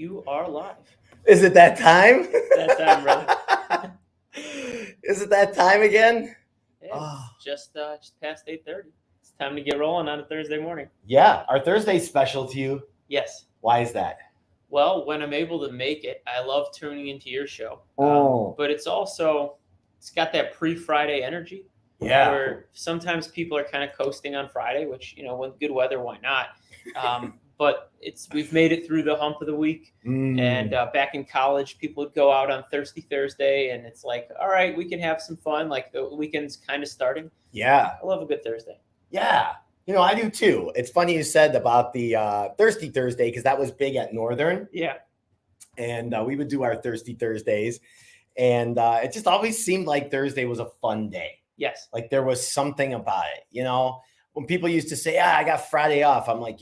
You are live. Is it that time? That time, brother. Is it that time again? Yeah, it's just past 8:30. It's time to get rolling on a Thursday morning. Yeah. Are Thursdays special to you? Yes. Why is that? Well, when I'm able to make it, I love tuning into your show. But it's got that pre-Friday energy. Yeah. Where sometimes people are kind of coasting on Friday, which, when good weather, why not? But we've made it through the hump of the week. And back in college, people would go out on Thursday, and it's like, all right, we can have some fun. Like the weekend's kind of starting. Yeah. I love a good Thursday. Yeah. I do too. It's funny you said about the Thirsty Thursday because that was big at Northern. Yeah. And we would do our Thirsty Thursdays. And it just always seemed like Thursday was a fun day. Yes. Like there was something about it, when people used to say, I got Friday off. I'm like,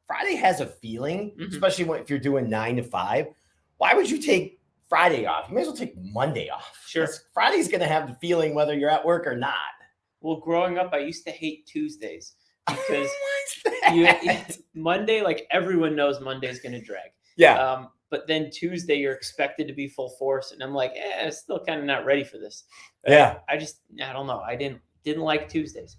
Friday has a feeling, especially if you're doing 9 to 5. Why would you take Friday off? You may as well take Monday off. Sure. Friday's going to have the feeling whether you're at work or not. Well, growing up, I used to hate Tuesdays because that? Monday, like everyone knows Monday's going to drag. Yeah. But then Tuesday, you're expected to be full force. And I'm like, I'm still kind of not ready for this. Yeah. I don't know. I didn't like Tuesdays.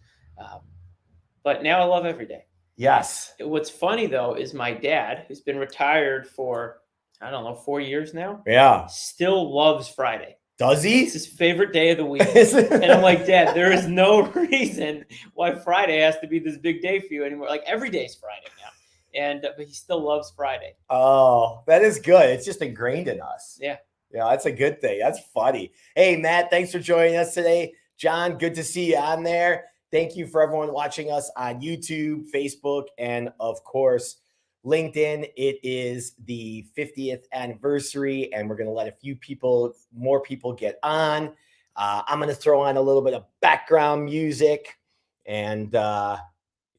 But now I love every day. Yes. What's funny, though, is my dad, who's been retired for, 4 years now. Yeah. Still loves Friday. Does he? It's his favorite day of the week. And I'm like, Dad, there is no reason why Friday has to be this big day for you anymore. Like every day's Friday now. But he still loves Friday. Oh, that is good. It's just ingrained in us. Yeah. Yeah, that's a good thing. That's funny. Hey, Matt, thanks for joining us today. John, good to see you on there. Thank you for everyone watching us on YouTube, Facebook, and of course, LinkedIn. It is the 50th anniversary, and we're going to let more people get on. I'm going to throw on a little bit of background music, and you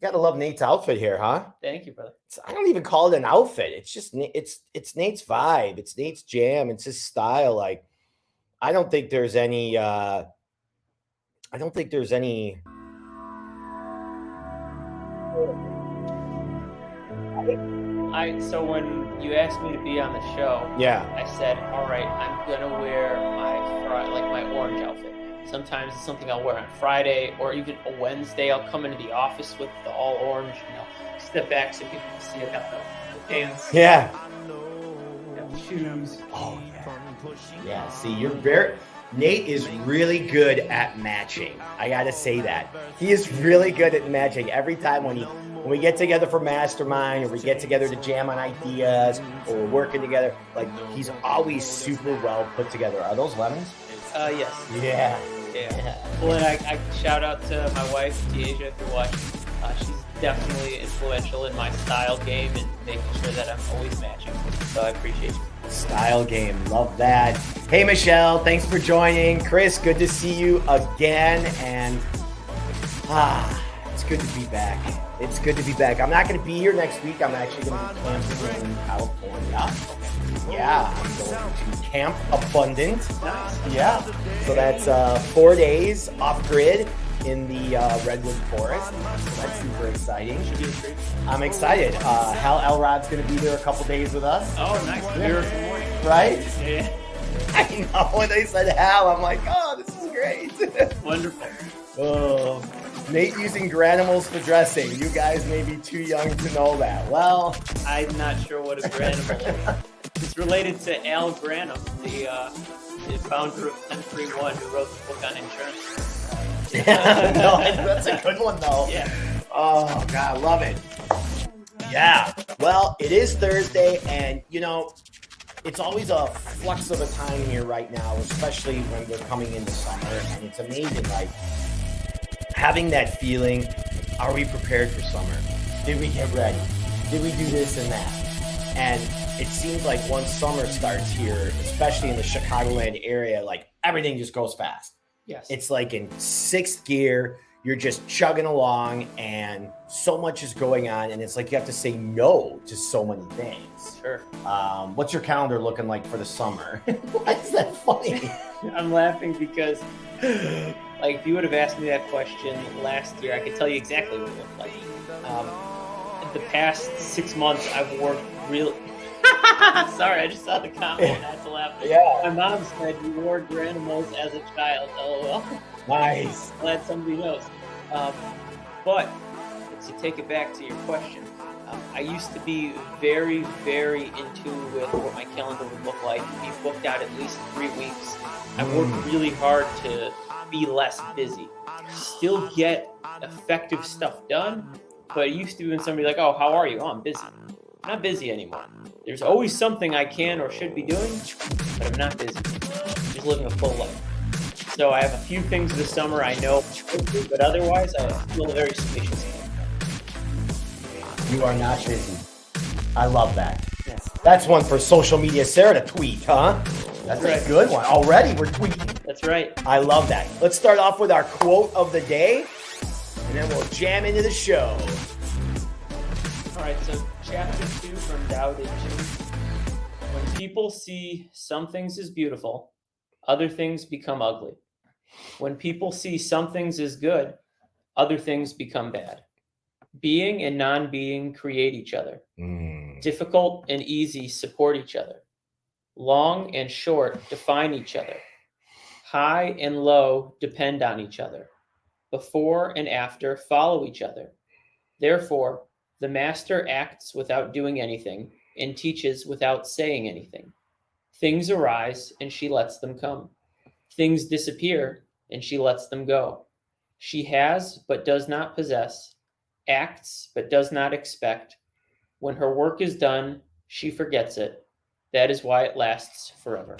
got to love Nate's outfit here, huh? Thank you, brother. I don't even call it an outfit. It's just it's Nate's vibe. It's Nate's jam. It's his style. Like, I don't think there's any. So when you asked me to be on the show, Yeah. I said, all right, I'm going to wear my orange outfit. Sometimes it's something I'll wear on Friday or even a Wednesday. I'll come into the office with the all orange, step back so people can see I got the pants. Yeah. Got the shoes. Oh, yeah. Yeah, see, Nate is really good at matching. I got to say that. He is really good at matching. Every time when we get together for mastermind or we get together to jam on ideas or we're working together, like he's always super well put together. Are those lemons? Yes. Yeah. Well, and I shout out to my wife, Tiaja, if you're watching. She's definitely influential in my style game and making sure that I'm always matching. So I appreciate you. Style game. Love that. Hey, Michelle, thanks for joining. Chris, good to see you again. And it's good to be back. It's good to be back. I'm not going to be here next week. I'm actually going to be camping in California. Yeah, I'm going to Camp Abundant. Nice. Yeah. So that's 4 days off grid in the Redwood Forest. So that's super exciting. Should be a treat. I'm excited. Hal Elrod's going to be there a couple days with us. Oh, nice. Miracle morning. Right? Yeah. I know. When they said Hal, I'm like, oh, this is great. Wonderful. Oh, Nate using granimals for dressing. You guys may be too young to know that. Well, I'm not sure what a granimal is. It's related to Al Granum, the founder of Country One, who wrote the book on insurance. no, that's a good one, though. Yeah. Oh, God, I love it. Yeah. Well, it is Thursday, and, it's always a flux of a time here right now, especially when we're coming into summer, and it's amazing, like, having that feeling, are we prepared for summer? Did we get ready? Did we do this and that? And it seems like once summer starts here, especially in the Chicagoland area, like everything just goes fast. Yes. It's like in sixth gear, you're just chugging along and so much is going on. And it's like you have to say no to so many things. Sure. What's your calendar looking like for the summer? Why is that funny? I'm laughing because like if you would have asked me that question last year, I could tell you exactly what it looked like. The past 6 months, I've worked really Sorry, I just saw the comment and I had to laugh. Yeah. My mom said you wore your animals as a child. LOL. Nice. Glad somebody knows. But to take it back to your question, I used to be very, very in tune with what my calendar would look like, be booked out at least 3 weeks. I worked really hard to be less busy, still get effective stuff done. But it used to be when somebody like, oh, how are you? Oh, I'm busy. I'm not busy anymore. There's always something I can or should be doing, but I'm not busy. Just living a full life. So I have a few things this summer I know, but otherwise I feel very spacious. You are not busy. I love that. Yes. That's one for social media Sarah to tweet, huh? That's right. A good one. Already we're tweeting. That's right. I love that. Let's start off with our quote of the day, and then we'll jam into the show. All right, so chapter 2 from Tao Te Ching. When people see some things as beautiful, other things become ugly. When people see some things as good, other things become bad. Being and non-being create each other. Difficult and easy support each other. Long and short define each other. High and low depend on each other. Before and after follow each other. Therefore, the master acts without doing anything and teaches without saying anything. Things arise and she lets them come. Things disappear and she lets them go. She has but does not possess, acts but does not expect. When her work is done, she forgets it. That is why it lasts forever.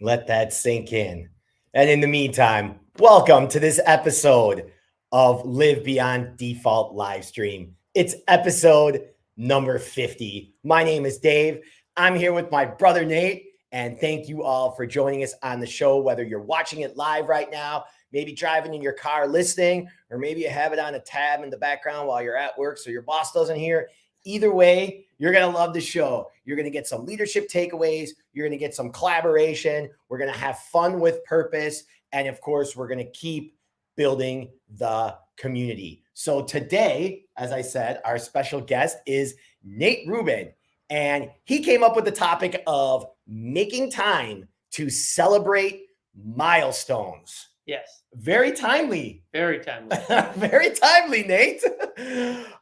Let that sink in. And in the meantime, welcome to this episode of Live Beyond Default Livestream. It's episode number 50. My name is Dave. I'm here with my brother Nate, and thank you all for joining us on the show, whether you're watching it live right now, maybe driving in your car listening, or maybe you have it on a tab in the background while you're at work so your boss doesn't hear. Either way, you're going to love the show. You're going to get some leadership takeaways. You're going to get some collaboration. We're going to have fun with purpose. And of course, we're going to keep building the community. So today, as I said, our special guest is Nate Ruben, and he came up with the topic of making time to celebrate milestones. Yes. Very timely. Very timely. Very timely, Nate.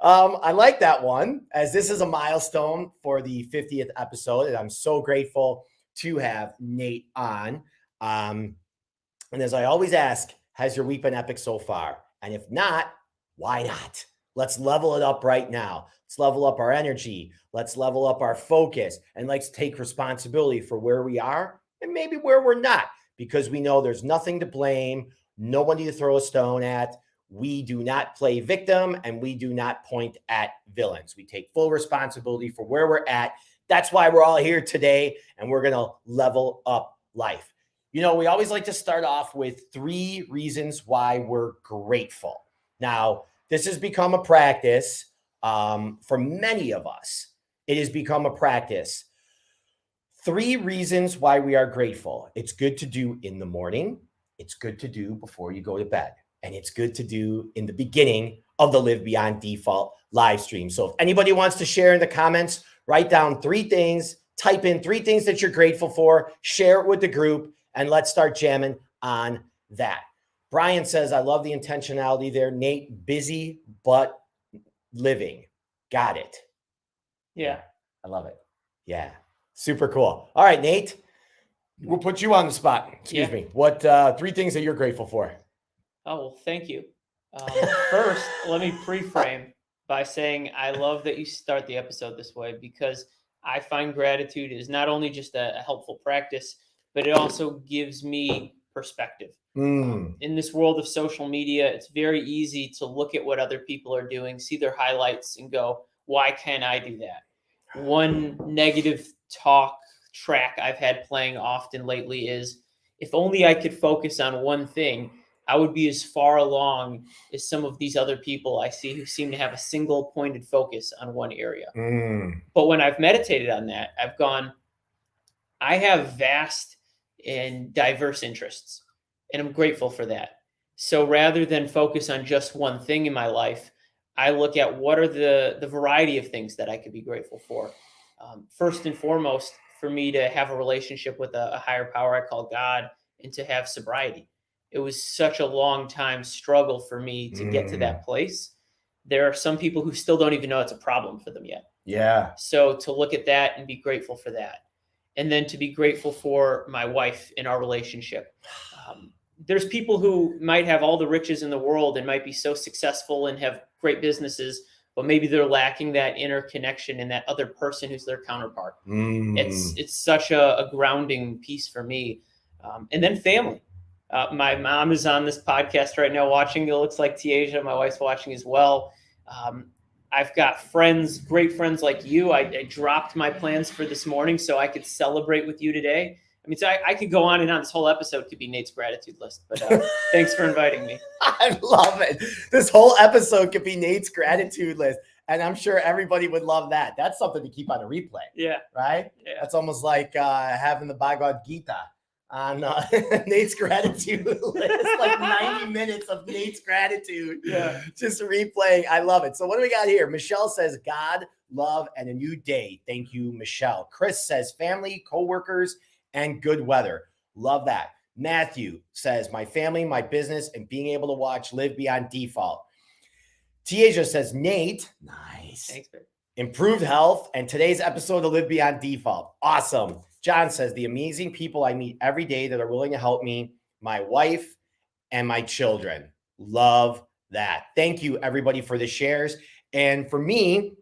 I like that one, as this is a milestone for the 50th episode, and I'm so grateful to have Nate on. And as I always ask, has your week been epic so far? And if not, why not? Let's level it up right now. Let's level up our energy. Let's level up our focus. And let's take responsibility for where we are and maybe where we're not, because we know there's nothing to blame, nobody to throw a stone at. We do not play victim, and we do not point at villains. We take full responsibility for where we're at. That's why we're all here today, and we're going to level up life. You know, we always like to start off with 3 reasons why we're grateful. Now, this has become a practice for many of us. It has become a practice. 3 reasons why we are grateful. It's good to do in the morning. It's good to do before you go to bed. And it's good to do in the beginning of the Live Beyond Default live stream. So if anybody wants to share in the comments, write down 3 things, type in 3 things that you're grateful for, share it with the group, and let's start jamming on that. Brian says, I love the intentionality there. Nate, busy but living. Got it. Yeah. I love it. Yeah. Super cool. All right, Nate, we'll put you on the spot. Excuse me. What 3 things that you're grateful for? Oh, well, thank you. First, let me pre-frame by saying I love that you start the episode this way, because I find gratitude is not only just a helpful practice, but it also gives me perspective. In this world of social media, it's very easy to look at what other people are doing, see their highlights, and go, why can't I do that? One negative talk track I've had playing often lately is, if only I could focus on one thing, I would be as far along as some of these other people I see who seem to have a single pointed focus on one area. But when I've meditated on that, I've gone, I have vast and diverse interests, and I'm grateful for that. So rather than focus on just one thing in my life, I look at what are the variety of things that I could be grateful for. first and foremost, for me to have a relationship with a higher power I call God, and to have sobriety. It was such a long time struggle for me to get to that place. There are some people who still don't even know it's a problem for them yet. Yeah. So to look at that and be grateful for that. And then to be grateful for my wife in our relationship. There's people who might have all the riches in the world and might be so successful and have great businesses, but maybe they're lacking that inner connection and that other person who's their counterpart. It's such a grounding piece for me. And then family. My mom is on this podcast right now watching. It looks like Tiaja, my wife's watching as well. I've got friends, great friends like you. I dropped my plans for this morning so I could celebrate with you today. I mean, so I could go on and on. This whole episode could be Nate's gratitude list, but thanks for inviting me. I love it. This whole episode could be Nate's gratitude list. And I'm sure everybody would love that. That's something to keep on a replay. Yeah. Right? Yeah. That's almost like having the Bhagavad Gita on Nate's gratitude list. Like 90 minutes of Nate's gratitude. Yeah. Just replaying. I love it. So what do we got here? Michelle says, God, love, and a new day. Thank you, Michelle. Chris says, family, coworkers, and good weather. Love that. Matthew says, my family, my business, and being able to watch Live Beyond Default. Tiaja says, Nate, nice. Thanks, babe. Improved health and today's episode of Live Beyond Default. Awesome. John says, the amazing people I meet every day that are willing to help me, my wife and my children. Love that. Thank you, everybody, for the shares. And for me,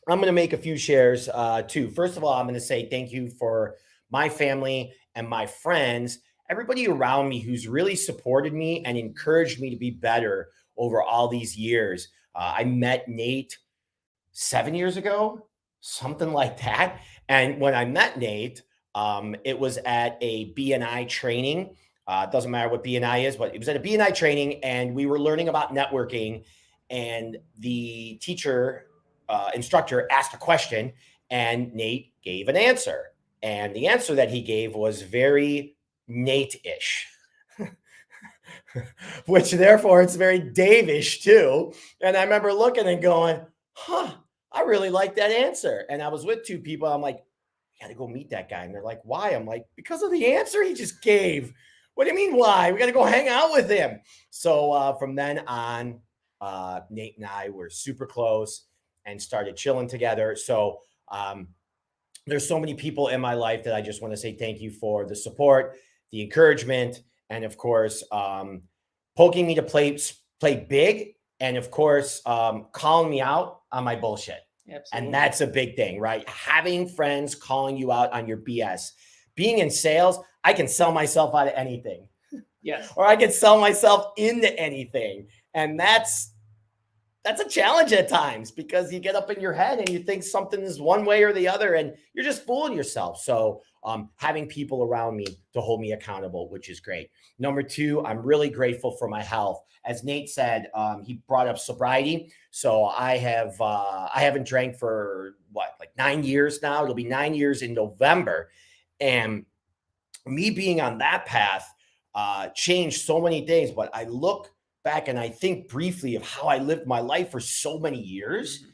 I'm going to make a few shares too. First of all, I'm going to say thank you for my family and my friends, everybody around me who's really supported me and encouraged me to be better over all these years. I met Nate 7 years ago, something like that. And when I met Nate, it was at a BNI training. It doesn't matter what BNI is, but it was at a BNI training and we were learning about networking, and the teacher, instructor asked a question and Nate gave an answer. And the answer that he gave was very Nate-ish, which therefore it's very Dave-ish too. And I remember looking and going, I really like that answer. And I was with two people. I'm like, I got to go meet that guy. And they're like, why? I'm like, because of the answer he just gave. What do you mean why? We got to go hang out with him. So from then on, Nate and I were super close and started chilling together. So there's so many people in my life that I just want to say thank you for the support, the encouragement, and of course, poking me to play big, and of course, calling me out on my bullshit. Absolutely. And that's a big thing, right? Having friends calling you out on your BS. Being in sales, I can sell myself out of anything. Yes. Or I can sell myself into anything. And that's a challenge at times because you get up in your head and you think something is one way or the other and you're just fooling yourself. So having people around me to hold me accountable, which is great. Number two, I'm really grateful for my health. As Nate said, he brought up sobriety. So I haven't drank for like 9 years now. It'll be 9 years in November. And me being on that path changed so many things. But I look back and I think briefly of how I lived my life for so many years.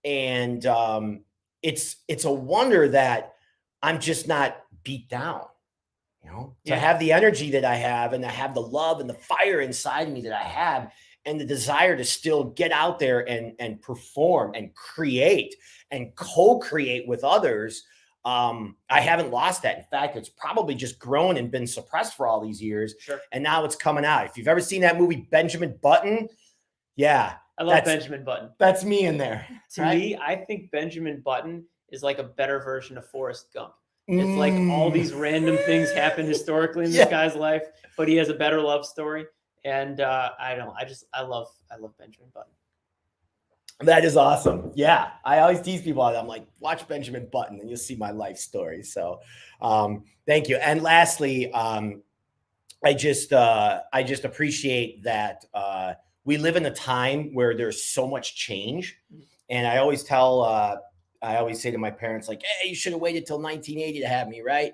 And it's a wonder that I'm just not beat down, to have the energy that I have and to have the love and the fire inside me that I have and the desire to still get out there and perform and create and co-create with others. I haven't lost that. In fact, it's probably just grown and been suppressed for all these years. Sure. And now it's coming out. If you've ever seen that movie, Benjamin Button, yeah. I love Benjamin Button. That's me in there. To me, I think Benjamin Button is like a better version of Forrest Gump. It's like all these random things happen historically in this guy's life, but he has a better love story. And I love Benjamin Button. That is awesome. Yeah. I always tease people. I'm like, watch Benjamin Button and you'll see my life story. So thank you. And lastly, I just appreciate that we live in a time where there's so much change. And I always say to my parents, like, hey, you should have waited till 1980 to have me, right?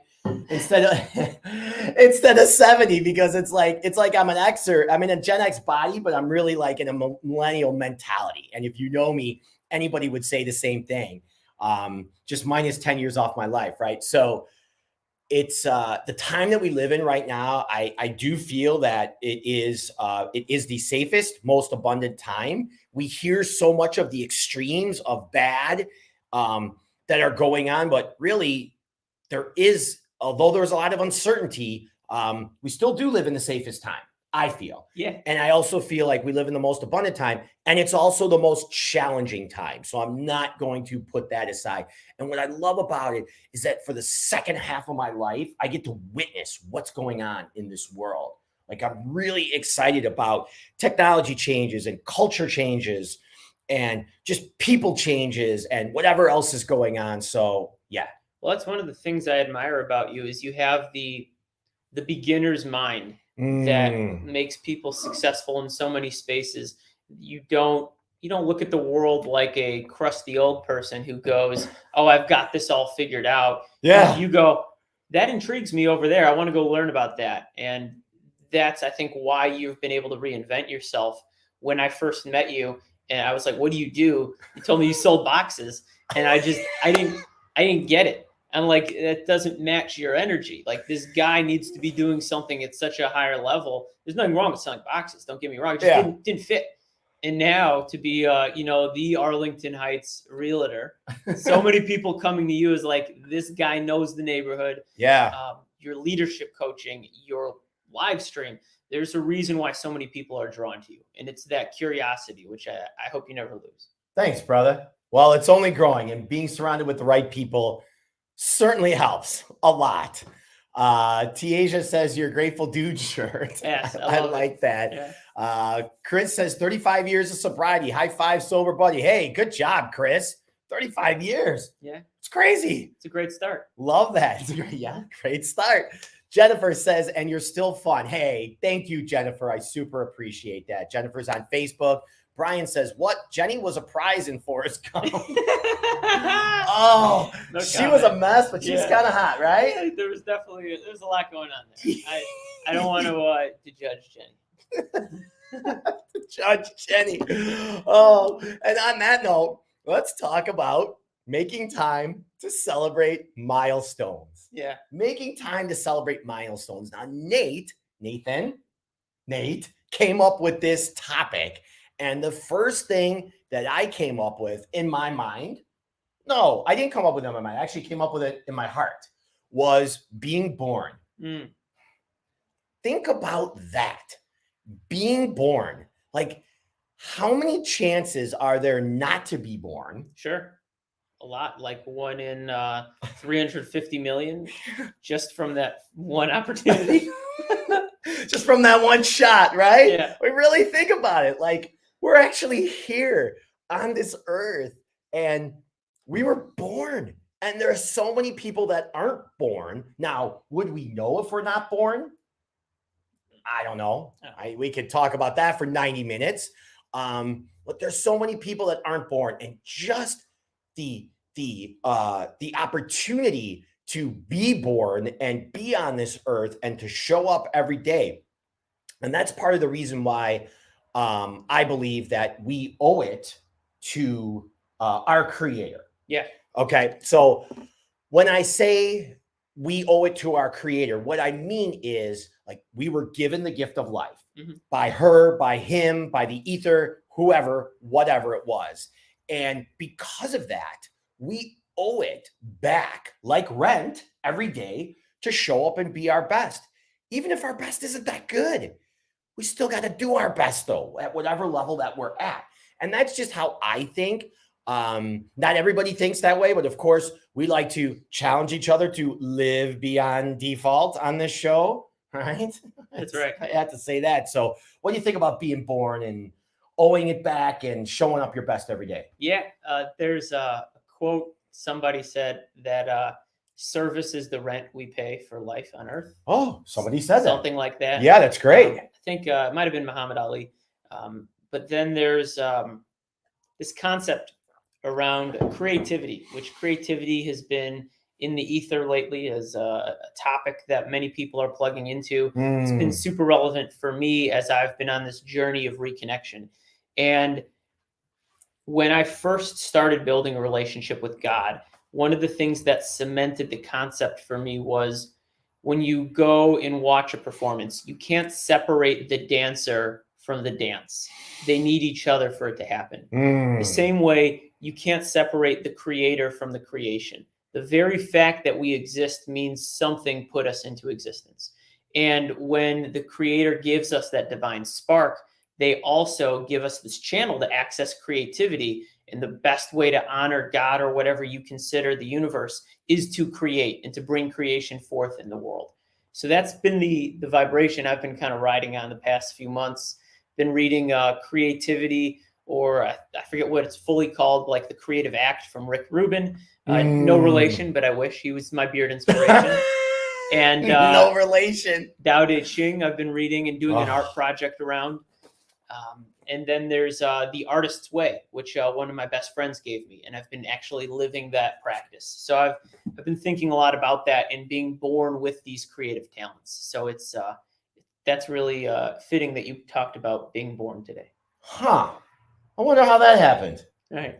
Instead of 70, because it's like I'm an Xer. I'm in a Gen X body, but I'm really like in a millennial mentality. And if you know me, anybody would say the same thing. just minus 10 years off my life, right? So it's the time that we live in right now. I do feel that it is the safest, most abundant time. We hear so much of the extremes of bad that are going on, but really there is, although there's a lot of uncertainty, we still do live in the safest time, I feel. Yeah. And I also feel like we live in the most abundant time, and it's also the most challenging time. So I'm not going to put that aside. And what I love about it is that for the second half of my life, I get to witness what's going on in this world. Like, I'm really excited about technology changes and culture changes and just people changes and whatever else is going on. So yeah. Well, that's one of the things I admire about you is you have the beginner's mind that makes people successful in so many spaces. You don't look at the world like a crusty old person who goes, "Oh, I've got this all figured out." Yeah. You go, "That intrigues me over there. I want to go learn about that." And that's, I think, why you've been able to reinvent yourself. When I first met you and I was like, "What do you do?" You told me you sold boxes, and I didn't get it. I'm like, that doesn't match your energy. Like, this guy needs to be doing something at such a higher level. There's nothing wrong with selling boxes. Don't get me wrong. It just didn't fit. And now to be, the Arlington Heights realtor, so many people coming to you is like, this guy knows the neighborhood. Yeah. Your leadership coaching, your live stream. There's a reason why so many people are drawn to you. And it's that curiosity, which I hope you never lose. Thanks, brother. Well, it's only growing, and being surrounded with the right people certainly helps a lot. Tiaja says your Grateful Dude shirt. Yes, I like that. Yeah. Chris says 35 years of sobriety. High five, sober buddy. Hey, good job, Chris. 35 years. Yeah. It's crazy. It's a great start. Love that. Yeah, great start. Jennifer says, and you're still fun. Hey, thank you, Jennifer. I super appreciate that. Jennifer's on Facebook. Brian says, what? Jenny was a prize in Forrest Gump. Oh, no, she was a mess, but she's kind of hot, right? Yeah, there's a lot going on there. I don't want to judge Jenny. Judge Jenny. Oh, and on that note, let's talk about making time to celebrate milestones. Yeah. Making time to celebrate milestones. Now, Nate came up with this topic. And the first thing that I came up with in my mind, no, I didn't come up with it in my mind. I actually came up with it in my heart, was being born. Think about that. Being born. Like, how many chances are there not to be born? Sure. A lot, like 1 in 350 million, just from that one opportunity. Just from that one shot, right? Yeah. We really think about it. Like, we're actually here on this earth, and we were born. And there are so many people that aren't born. Now, would we know if we're not born? I don't know. We could talk about that for 90 minutes. But there's so many people that aren't born, and just the opportunity to be born and be on this earth and to show up every day. And that's part of the reason why I believe that we owe it to our Creator. Yeah. Okay. So when I say we owe it to our Creator, what I mean is, like, we were given the gift of life by her, by him, by the ether, whoever, whatever it was. And because of that, we owe it back, like rent, every day to show up and be our best. Even if our best isn't that good, we still got to do our best, though, at whatever level that we're at. And that's just how I think. Not everybody thinks that way, but of course, we like to challenge each other to live beyond default on this show, right? That's right. I had to say that. So what do you think about being born and owing it back and showing up your best every day? Yeah. There's a quote somebody said that service is the rent we pay for life on earth. Oh, somebody said that. Something like that. Yeah, that's great. I think it might have been Muhammad Ali. But then there's this concept around creativity, which creativity has been in the ether lately as a topic that many people are plugging into. It's been super relevant for me as I've been on this journey of reconnection. And when I first started building a relationship with God, one of the things that cemented the concept for me was when you go and watch a performance, you can't separate the dancer from the dance. They need each other for it to happen. The same way you can't separate the creator from the creation. The very fact that we exist means something put us into existence. And when the creator gives us that divine spark, they also give us this channel to access creativity. And the best way to honor God or whatever you consider the universe is to create and to bring creation forth in the world. So that's been the vibration I've been kind of riding on the past few months. Been reading Creativity, or I forget what it's fully called, like The Creative Act from Rick Ruben. No relation, but I wish. He was my beard inspiration. And no relation. Tao Te Ching I've been reading and doing an art project around. And then there's The Artist's Way, which one of my best friends gave me, and I've been actually living that practice. So I've been thinking a lot about that and being born with these creative talents. So it's that's really fitting that you talked about being born today. Huh. I wonder how that happened. Right.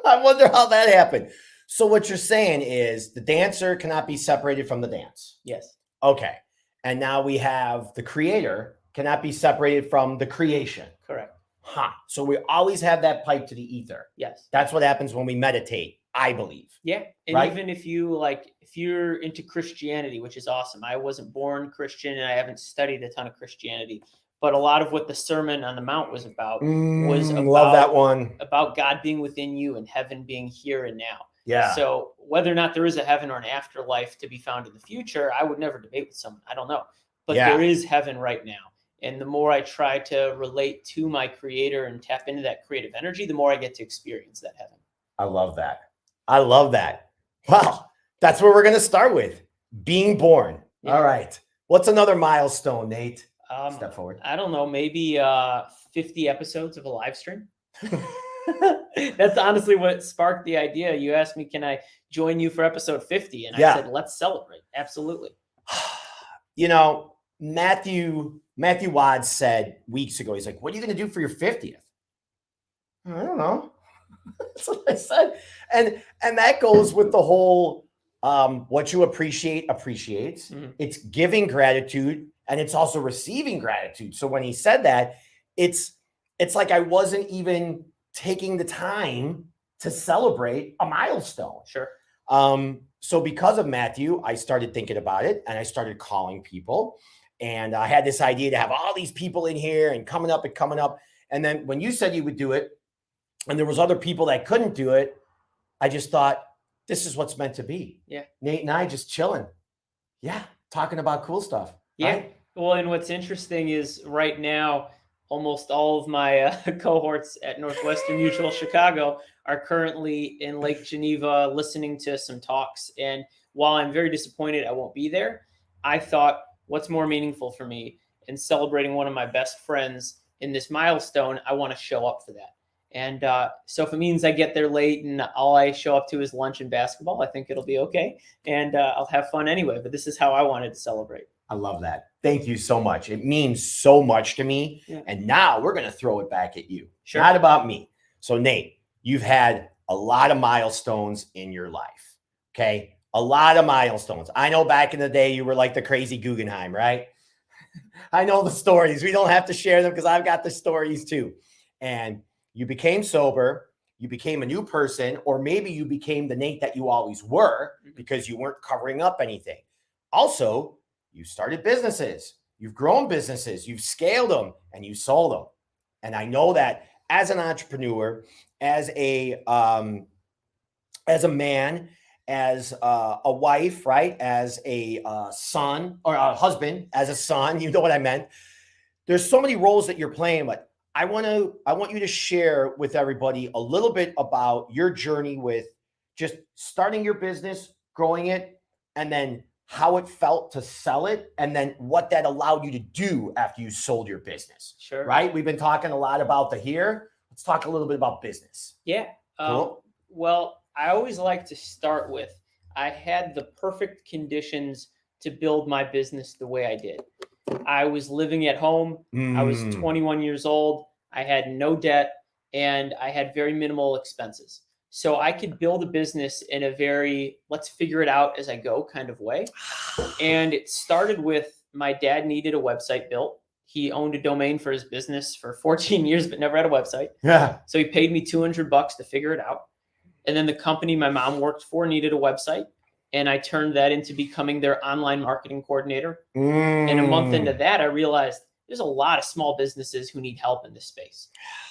I wonder how that happened. So what you're saying is the dancer cannot be separated from the dance. Yes. Okay. And now we have the creator cannot be separated from the creation. Correct. Huh. So we always have that pipe to the ether. Yes. That's what happens when we meditate, I believe. Yeah. And right? even if you're into Christianity, which is awesome. I wasn't born Christian and I haven't studied a ton of Christianity, but a lot of what the Sermon on the Mount was about love that one. About God being within you and heaven being here and now. Yeah. So whether or not there is a heaven or an afterlife to be found in the future, I would never debate with someone. I don't know. But there is heaven right now. And the more I try to relate to my creator and tap into that creative energy, the more I get to experience that heaven. I love that. I love that. Well, that's what we're going to start with. Being born. Yeah. All right. What's another milestone, Nate? Step forward. I don't know. Maybe 50 episodes of a live stream. That's honestly what sparked the idea. You asked me, can I join you for episode 50? And I said, let's celebrate. Absolutely. You know, Matthew Watts said weeks ago, he's like, what are you going to do for your 50th? I don't know. That's what I said. And that goes with the whole, what you appreciate appreciates. Mm-hmm. It's giving gratitude and it's also receiving gratitude. So when he said that, it's like I wasn't even taking the time to celebrate a milestone. Sure. So because of Matthew, I started thinking about it and I started calling people. And I had this idea to have all these people in here and coming up. And then when you said you would do it and there was other people that couldn't do it, I just thought, this is what's meant to be. Yeah. Nate and I just chilling. Yeah. Talking about cool stuff. Yeah. Right? Well, and what's interesting is right now, almost all of my cohorts at Northwestern Mutual Chicago are currently in Lake Geneva listening to some talks. And while I'm very disappointed I won't be there, I thought, what's more meaningful for me in celebrating one of my best friends in this milestone? I want to show up for that. And so if it means I get there late and all I show up to is lunch and basketball, I think it'll be okay. And I'll have fun anyway. But this is how I wanted to celebrate. I love that. Thank you so much. It means so much to me. Yeah. And now we're going to throw it back at you. Sure. Not about me. So Nate, you've had a lot of milestones in your life. Okay. A lot of milestones. I know back in the day, you were like the crazy Guggenheim, right? I know the stories. We don't have to share them because I've got the stories too. And you became sober. You became a new person, or maybe you became the Nate that you always were because you weren't covering up anything. Also, you started businesses. You've grown businesses. You've scaled them and you sold them. And I know that as an entrepreneur, as a man, as a wife, right? As a son or a husband, as a son, you know what I meant. There's so many roles that you're playing, but I want you to share with everybody a little bit about your journey with just starting your business, growing it, and then how it felt to sell it, and then what that allowed you to do after you sold your business. Sure. Right? We've been talking a lot about the here. Let's talk a little bit about business. Yeah. Cool. Well, I always like to start with, I had the perfect conditions to build my business the way I did. I was living at home. I was 21 years old. I had no debt. and I had very minimal expenses. So I could build a business in a very let's figure it out as I go kind of way. And it started with my dad needed a website built. He owned a domain for his business for 14 years, but never had a website. Yeah. So he paid me $200 to figure it out. And then the company my mom worked for needed a website. And I turned that into becoming their online marketing coordinator. And a month into that, I realized there's a lot of small businesses who need help in this space.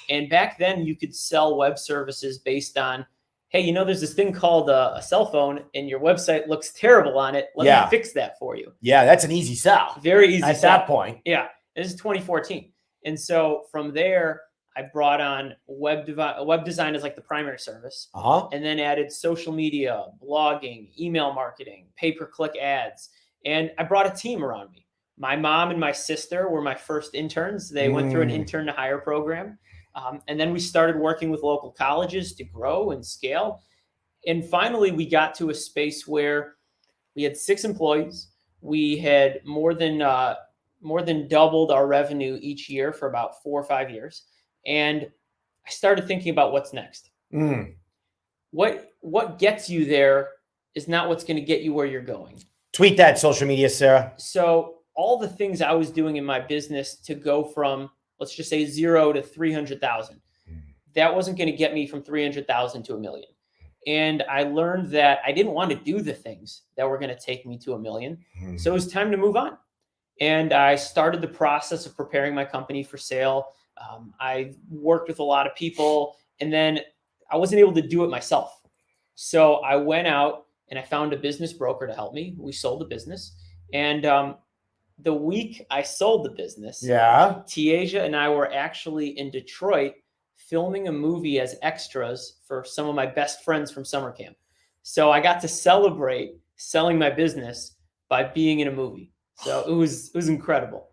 And back then you could sell web services based on, hey, you know, there's this thing called a cell phone and your website looks terrible on it. Let me fix that for you. Yeah, that's an easy sell. Very easy at sell. that point. Yeah, this is 2014. And so from there, I brought on web design as like the primary service, and then added social media, blogging, email marketing, pay-per-click ads. And I brought a team around me. My mom and my sister were my first interns. They went through an intern to hire program. And then we started working with local colleges to grow and scale. And finally, we got to a space where we had 6 employees. We had more than doubled our revenue each year for about 4 or 5 years. And I started thinking about what's next. What gets you there is not what's going to get you where you're going. Tweet that, social media, Sarah. So all the things I was doing in my business to go from, let's just say 0 to 300,000, that wasn't going to get me from 300,000 to $1 million. And I learned that I didn't want to do the things that were going to take me to $1 million. So it was time to move on. And I started the process of preparing my company for sale. I worked with a lot of people, and then I wasn't able to do it myself. So I went out and I found a business broker to help me. We sold the business. And the week I sold the business, Tiaja and I were actually in Detroit filming a movie as extras for some of my best friends from summer camp. So I got to celebrate selling my business by being in a movie. So it was incredible.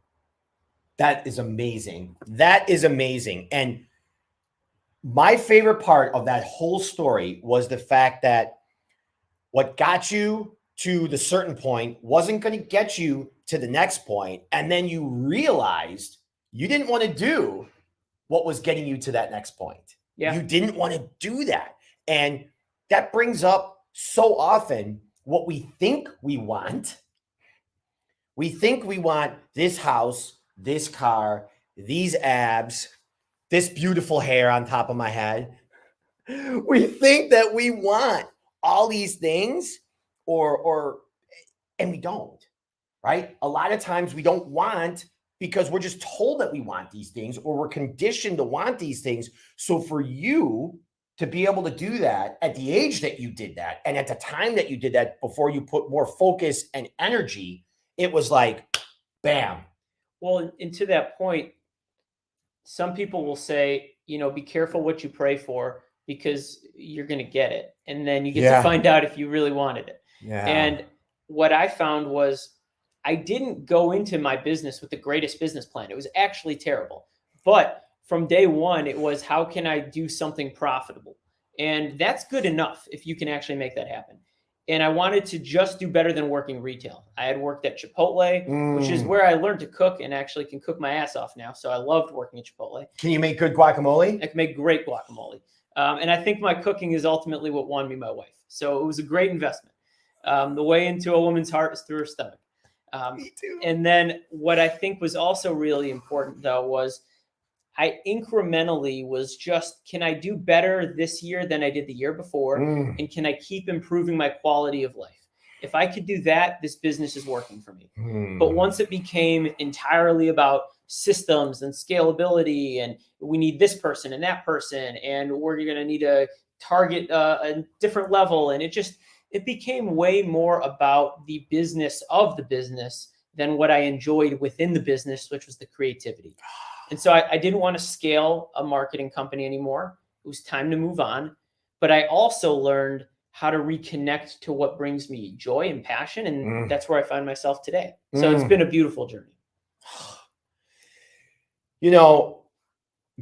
That is amazing. That is amazing. And my favorite part of that whole story was the fact that what got you to the certain point wasn't going to get you to the next point. And then you realized you didn't want to do what was getting you to that next point. You didn't want to do that. And that brings up so often what we think we want. We think we want this house, this car, these abs, this beautiful hair on top of my head. We think that we want all these things and we don't, right? A lot of times we don't want because we're just told that we want these things or we're conditioned to want these things. So for you to be able to do that at the age that you did that and at the time that you did that before you put more focus and energy, it was like, bam. Well, and to that point, some people will say, you know, be careful what you pray for because you're going to get it. And then you get to find out if you really wanted it. And what I found was I didn't go into my business with the greatest business plan. It was actually terrible. But from day one, it was, how can I do something profitable? And that's good enough if you can actually make that happen. And I wanted to just do better than working retail. I had worked at Chipotle, which is where I learned to cook and actually can cook my ass off now. So I loved working at Chipotle. Can you make good guacamole? I can make great guacamole. And I think my cooking is ultimately what won me my wife. So it was a great investment. The way into a woman's heart is through her stomach. Me too. And then what I think was also really important, though, was I incrementally was just, can I do better this year than I did the year before? And can I keep improving my quality of life? If I could do that, this business is working for me. But once it became entirely about systems and scalability, and we need this person and that person, and we're going to need to target a different level, and it became way more about the business of the business than what I enjoyed within the business, which was the creativity. And so I didn't want to scale a marketing company anymore. It was time to move on. But I also learned how to reconnect to what brings me joy and passion. And that's where I find myself today. So it's been a beautiful journey. You know,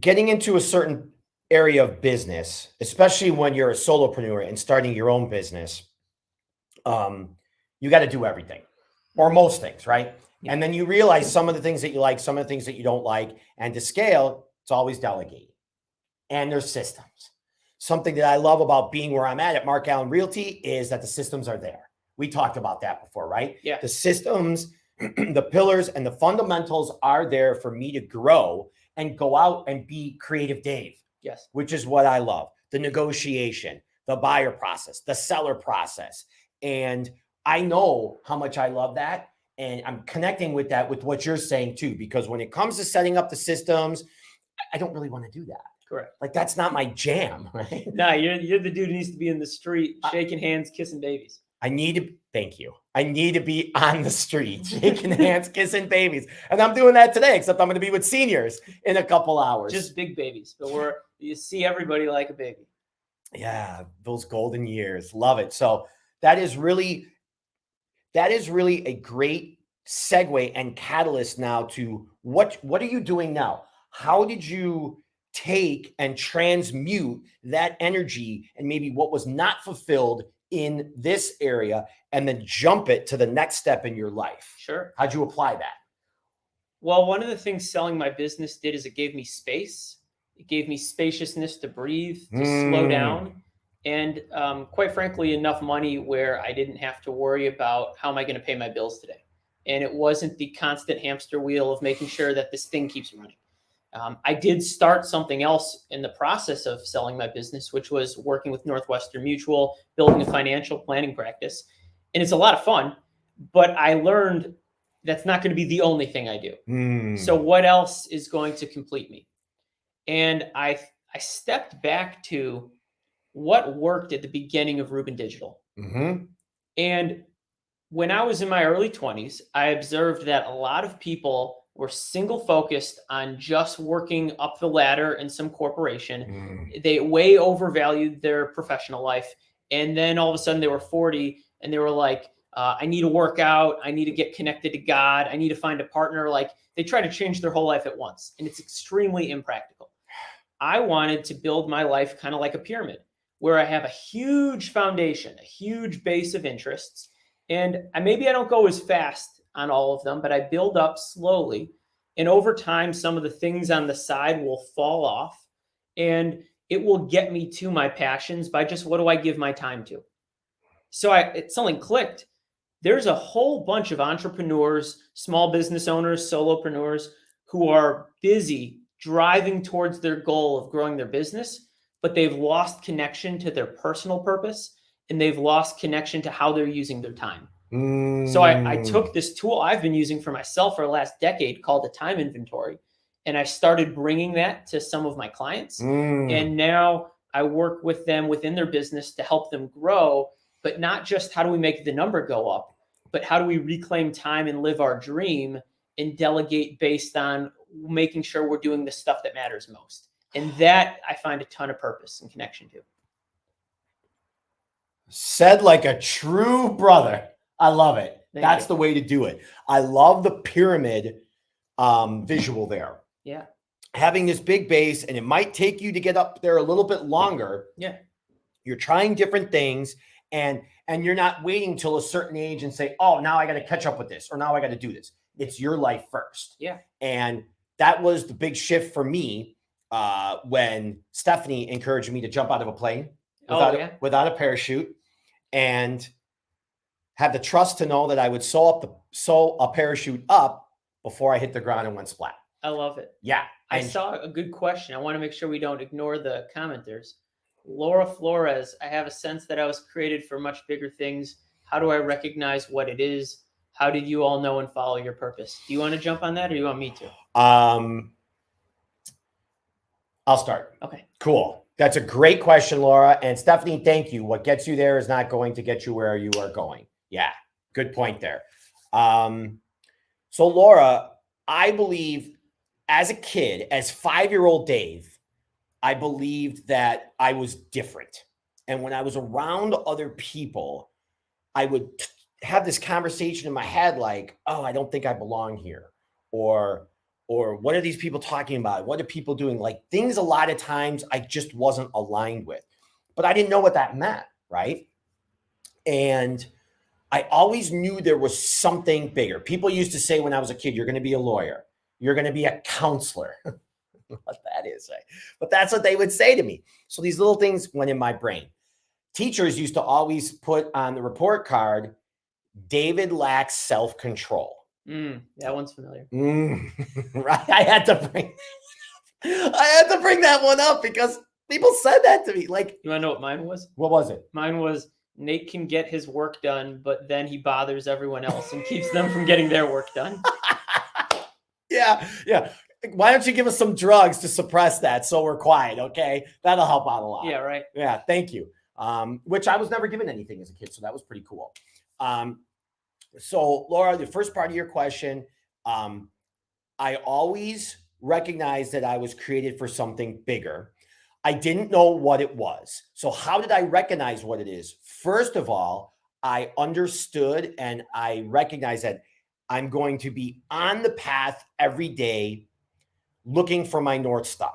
getting into a certain area of business, especially when you're a solopreneur and starting your own business, you got to do everything or most things, right? And then you realize some of the things that you like, some of the things that you don't like. And to scale, it's always delegating. and their systems. Something that I love about being where I'm at Mark Allen Realty is that the systems are there. We talked about that before, right? Yeah. The systems, the pillars, and the fundamentals are there for me to grow and go out and be creative Dave. Yes. Which is what I love. The negotiation, the buyer process, the seller process. And I know how much I love that. And I'm connecting with that with what you're saying too, because when it comes to setting up the systems, I don't really want to do that. Correct. Like that's not my jam, right? No, you're the dude who needs to be in the street, shaking hands, kissing babies. Thank you. I need to be on the street, shaking hands, kissing babies. And I'm doing that today, except I'm going to be with seniors in a couple hours. Just big babies, but you see everybody like a baby. Yeah, those golden years. Love it. So that is really a great segue and catalyst now to what are you doing now? How did you take and transmute that energy and maybe what was not fulfilled in this area and then jump it to the next step in your life? Sure. How'd you apply that? Well, one of the things selling my business did is it gave me space. It gave me spaciousness to breathe, to slow down, and quite frankly, enough money where I didn't have to worry about how am I going to pay my bills today. And it wasn't the constant hamster wheel of making sure that this thing keeps running. I did start something else in the process of selling my business, which was working with Northwestern Mutual, building a financial planning practice. And it's a lot of fun, but I learned that's not going to be the only thing I do. So what else is going to complete me? And I stepped back to what worked at the beginning of Ruben Digital. And when I was in my early 20s, I observed that a lot of people were single focused on just working up the ladder in some corporation. They way overvalued their professional life. And then all of a sudden they were 40 and they were like, I need to work out. I need to get connected to God. I need to find a partner. Like they try to change their whole life at once. And it's extremely impractical. I wanted to build my life kind of like a pyramid where I have a huge foundation, a huge base of interests. And maybe I don't go as fast on all of them, but I build up slowly. And over time, some of the things on the side will fall off and it will get me to my passions by just what do I give my time to? So something clicked. There's a whole bunch of entrepreneurs, small business owners, solopreneurs who are busy driving towards their goal of growing their business, but they've lost connection to their personal purpose and they've lost connection to how they're using their time. So I took this tool I've been using for myself for the last decade called the time inventory, and I started bringing that to some of my clients. And now I work with them within their business to help them grow, but not just how do we make the number go up, but how do we reclaim time and live our dream and delegate based on making sure we're doing the stuff that matters most. And that I find a ton of purpose and connection to. Said like a true brother. I love it. That's the way to do it. I love the pyramid visual there. Yeah. Having this big base, and it might take you to get up there a little bit longer. Yeah. You're trying different things, and you're not waiting till a certain age and say, oh, now I got to catch up with this, or now I got to do this. It's your life first. Yeah. And that was the big shift for me when Stephanie encouraged me to jump out of a plane without a parachute and have the trust to know that I would sew a parachute up before I hit the ground and went splat. I love it. Yeah. I saw a good question. I want to make sure we don't ignore the commenters. Laura Flores, I have a sense that I was created for much bigger things. How do I recognize what it is? How did you all know and follow your purpose? Do you want to jump on that or do you want me to? I'll start. Okay. Cool. That's a great question, Laura. And Stephanie, thank you. What gets you there is not going to get you where you are going. Yeah. Good point there. So Laura, I believe as a kid, as 5-year-old Dave, I believed that I was different. And when I was around other people, I would have this conversation in my head like, oh, I don't think I belong here. Or what are these people talking about? What are people doing? Like things a lot of times I just wasn't aligned with, but I didn't know what that meant, right? And I always knew there was something bigger. People used to say when I was a kid, you're going to be a lawyer. You're going to be a counselor. what that is, right? But that's what they would say to me. So these little things went in my brain. Teachers used to always put on the report card, David lacks self-control. That one's familiar. Right? I had to bring that one up because people said that to me. Like, you want to know what mine was? What was it? Mine was, Nate can get his work done, but then he bothers everyone else and keeps them from getting their work done. Yeah. Why don't you give us some drugs to suppress that so we're quiet, okay? That'll help out a lot. Yeah, right. Yeah, thank you. Which I was never given anything as a kid, so that was pretty cool. So, Laura, the first part of your question, I always recognized that I was created for something bigger. I didn't know what it was. So how did I recognize what it is? First of all, I understood and I recognized that I'm going to be on the path every day looking for my North Star.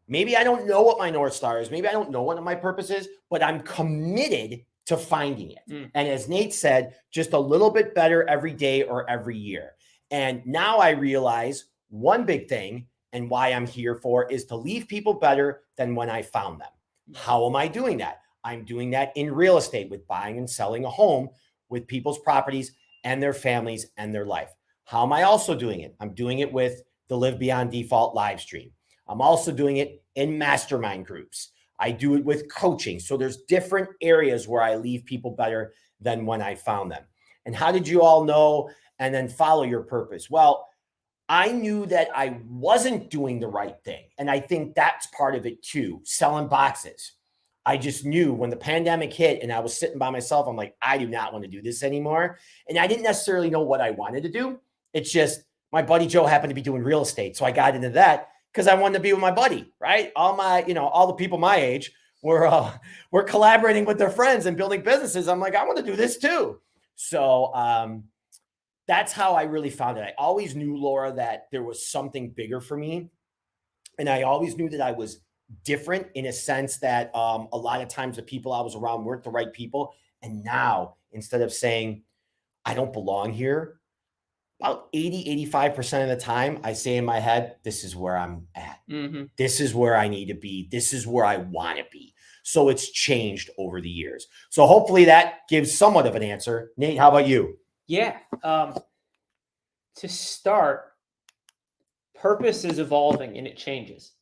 Maybe I don't know what my North Star is. Maybe I don't know what my purpose is, but I'm committed to finding it. And as Nate said, just a little bit better every day or every year. And now I realize one big thing and why I'm here for is to leave people better than when I found them. How am I doing that? I'm doing that in real estate with buying and selling a home with people's properties and their families and their life. How am I also doing it? I'm doing it with the Live Beyond Default Livestream. I'm also doing it in mastermind groups. I do it with coaching. So there's different areas where I leave people better than when I found them. And how did you all know and then follow your purpose? Well, I knew that I wasn't doing the right thing. And I think that's part of it too, selling boxes. I just knew when the pandemic hit and I was sitting by myself, I'm like, I do not want to do this anymore. And I didn't necessarily know what I wanted to do. It's just my buddy Joe happened to be doing real estate. So I got into that because I wanted to be with my buddy, right? All the people my age were collaborating with their friends and building businesses. I'm like, I want to do this too. So, that's how I really found it. I always knew, Laura, that there was something bigger for me. And I always knew that I was different in a sense that a lot of times the people I was around weren't the right people. And now, instead of saying, I don't belong here, about 85% of the time, I say in my head, this is where I'm at. This is where I need to be. This is where I want to be. So it's changed over the years. So hopefully that gives somewhat of an answer. Nate, how about you? Yeah. To start, purpose is evolving and it changes.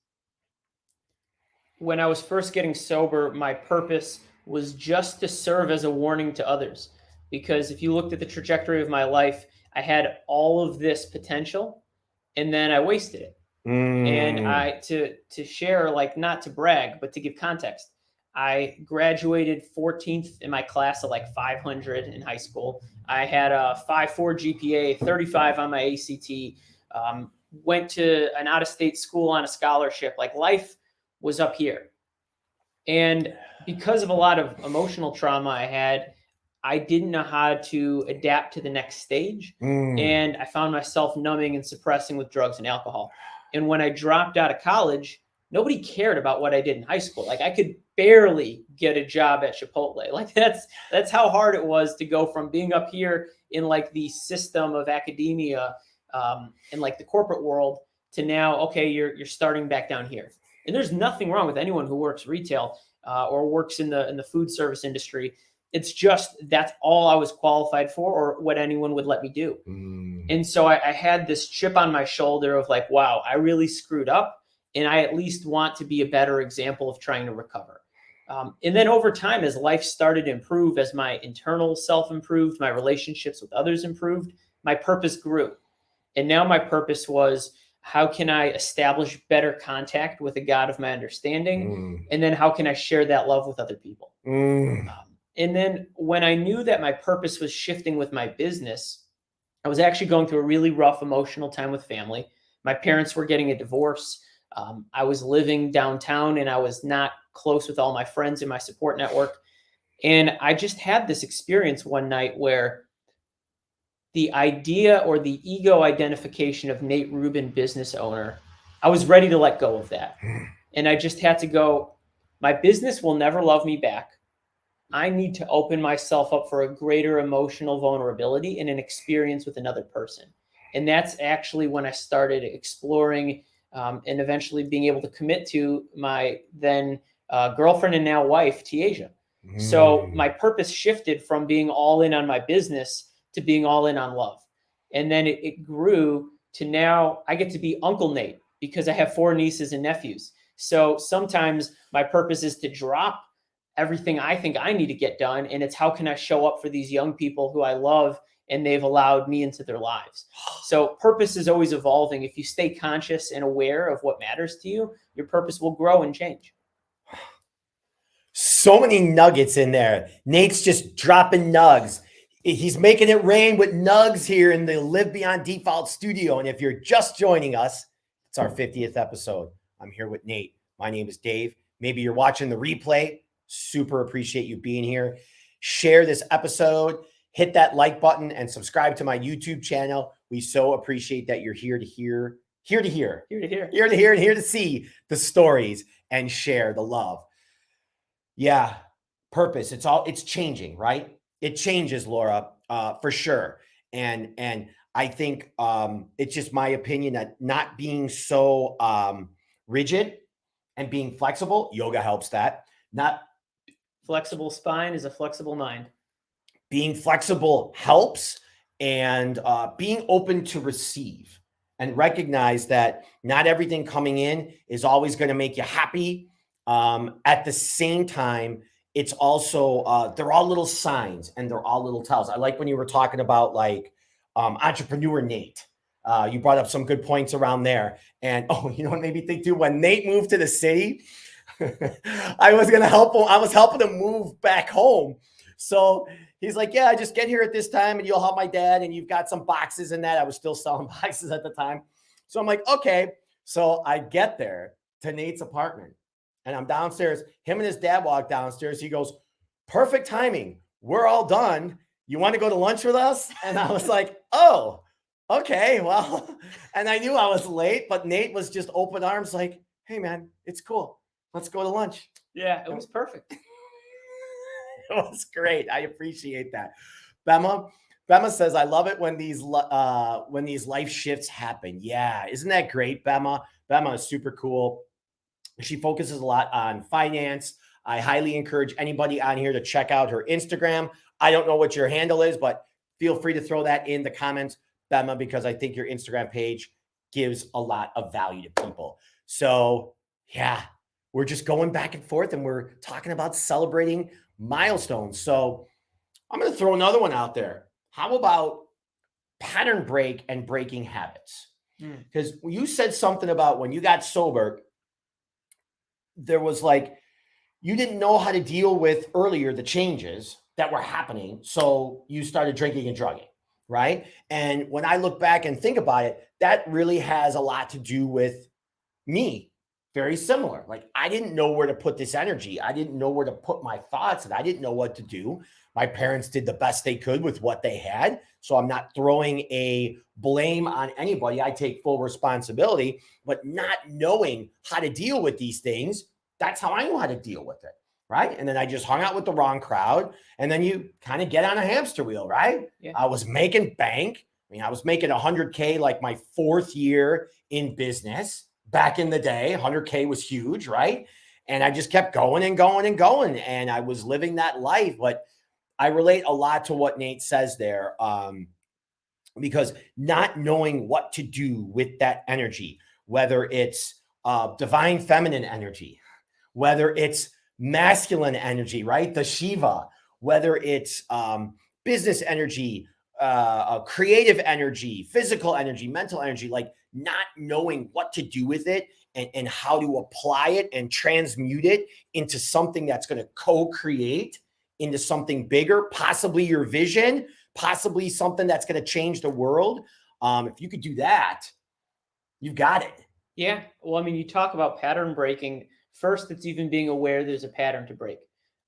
When I was first getting sober, my purpose was just to serve as a warning to others. Because if you looked at the trajectory of my life, I had all of this potential and then I wasted it. And to share, like, not to brag, but to give context, I graduated 14th in my class at like 500 in high school. I had a 5.4 GPA, 35 on my ACT, went to an out-of-state school on a scholarship. Like, life was up here. And because of a lot of emotional trauma I had, I didn't know how to adapt to the next stage. And I found myself numbing and suppressing with drugs and alcohol. And when I dropped out of college, nobody cared about what I did in high school. Like, I could barely get a job at Chipotle. Like, that's how hard it was to go from being up here in like the system of academia and like the corporate world to now, okay, you're starting back down here. And there's nothing wrong with anyone who works retail or works in the food service industry. It's just that's all I was qualified for or what anyone would let me do. And so I had this chip on my shoulder of like, wow, I really screwed up. And I at least want to be a better example of trying to recover. And then over time, as life started to improve, as my internal self improved, my relationships with others improved, my purpose grew. And now my purpose was, how can I establish better contact with a God of my understanding? And then how can I share that love with other people? And then when I knew that my purpose was shifting with my business, I was actually going through a really rough emotional time with family. My parents were getting a divorce. I was living downtown and I was not close with all my friends in my support network. And I just had this experience one night where the idea or the ego identification of Nate Ruben, business owner, I was ready to let go of that. And I just had to go, my business will never love me back. I need to open myself up for a greater emotional vulnerability and an experience with another person. And that's actually when I started exploring and eventually being able to commit to my then girlfriend and now wife, Tiaja. So my purpose shifted from being all in on my business to being all in on love. And then it grew to now I get to be Uncle Nate because I have 4 nieces and nephews. So sometimes my purpose is to drop everything I think I need to get done. And it's how can I show up for these young people who I love and they've allowed me into their lives. So purpose is always evolving. If you stay conscious and aware of what matters to you, your purpose will grow and change. So many nuggets in there. Nate's just dropping nugs. He's making it rain with nugs here in the Live Beyond Default studio. And if you're just joining us, it's our 50th episode. I'm here with Nate. My name is Dave. Maybe you're watching the replay. Super appreciate you being here. Share this episode, hit that like button, and subscribe to my YouTube channel. We so appreciate that you're here to hear, and here to see the stories and share the love. Yeah, purpose. It's changing, right? It changes, Laura, for sure. And I think it's just my opinion that not being so rigid and being flexible, yoga helps that. Not flexible spine is a flexible mind. Being flexible helps, and being open to receive and recognize that not everything coming in is always going to make you happy. At the same time, it's also, they're all little signs and they're all little tells. I like when you were talking about like entrepreneur Nate. You brought up some good points around there. And you know what made me think too? When Nate moved to the city, I was going to help him. I was helping him move back home. So he's like, yeah, just get here at this time and you'll help my dad. And you've got some boxes in that. I was still selling boxes at the time. So I'm like, okay. So I get there to Nate's apartment. And I'm downstairs. Him and his dad walk downstairs. He goes, perfect timing. We're all done. You want to go to lunch with us? And I was like, oh, okay, well. And I knew I was late, but Nate was just open arms like, hey, man, it's cool. Let's go to lunch. Yeah, it was perfect. It was great. I appreciate that. Bema says, I love it when these life shifts happen. Yeah, isn't that great, Bema? Bema is super cool. She focuses a lot on finance. I highly encourage anybody on here to check out her Instagram. I don't know what your handle is, but feel free to throw that in the comments, Bema, because I think your Instagram page gives a lot of value to people. So yeah, we're just going back and forth and we're talking about celebrating milestones. So I'm going to throw another one out there. How about pattern break and breaking habits? Because you said something about when you got sober, there was like, you didn't know how to deal with earlier the changes that were happening. So you started drinking and drugging, right? And when I look back and think about it, that really has a lot to do with me. Very similar. Like I didn't know where to put this energy. I didn't know where to put my thoughts and I didn't know what to do. My parents did the best they could with what they had. So I'm not throwing a blame on anybody. I take full responsibility, but not knowing how to deal with these things, that's how I know how to deal with it, right? And then I just hung out with the wrong crowd. And then you kind of get on a hamster wheel, right? Yeah. I was making bank. I mean, I was making 100K like my 4th year in business. Back in the day, 100K was huge, right? And I just kept going and going and going. And I was living that life. But I relate a lot to what Nate says there, because not knowing what to do with that energy, whether it's divine feminine energy, whether it's masculine energy, right? The Shiva, whether it's business energy, creative energy, physical energy, mental energy, like not knowing what to do with it and how to apply it and transmute it into something that's going to co-create into something bigger, possibly your vision, possibly something that's going to change the world. If you could do that, you've got it. Yeah. Well, I mean, you talk about pattern breaking. First, it's even being aware there's a pattern to break.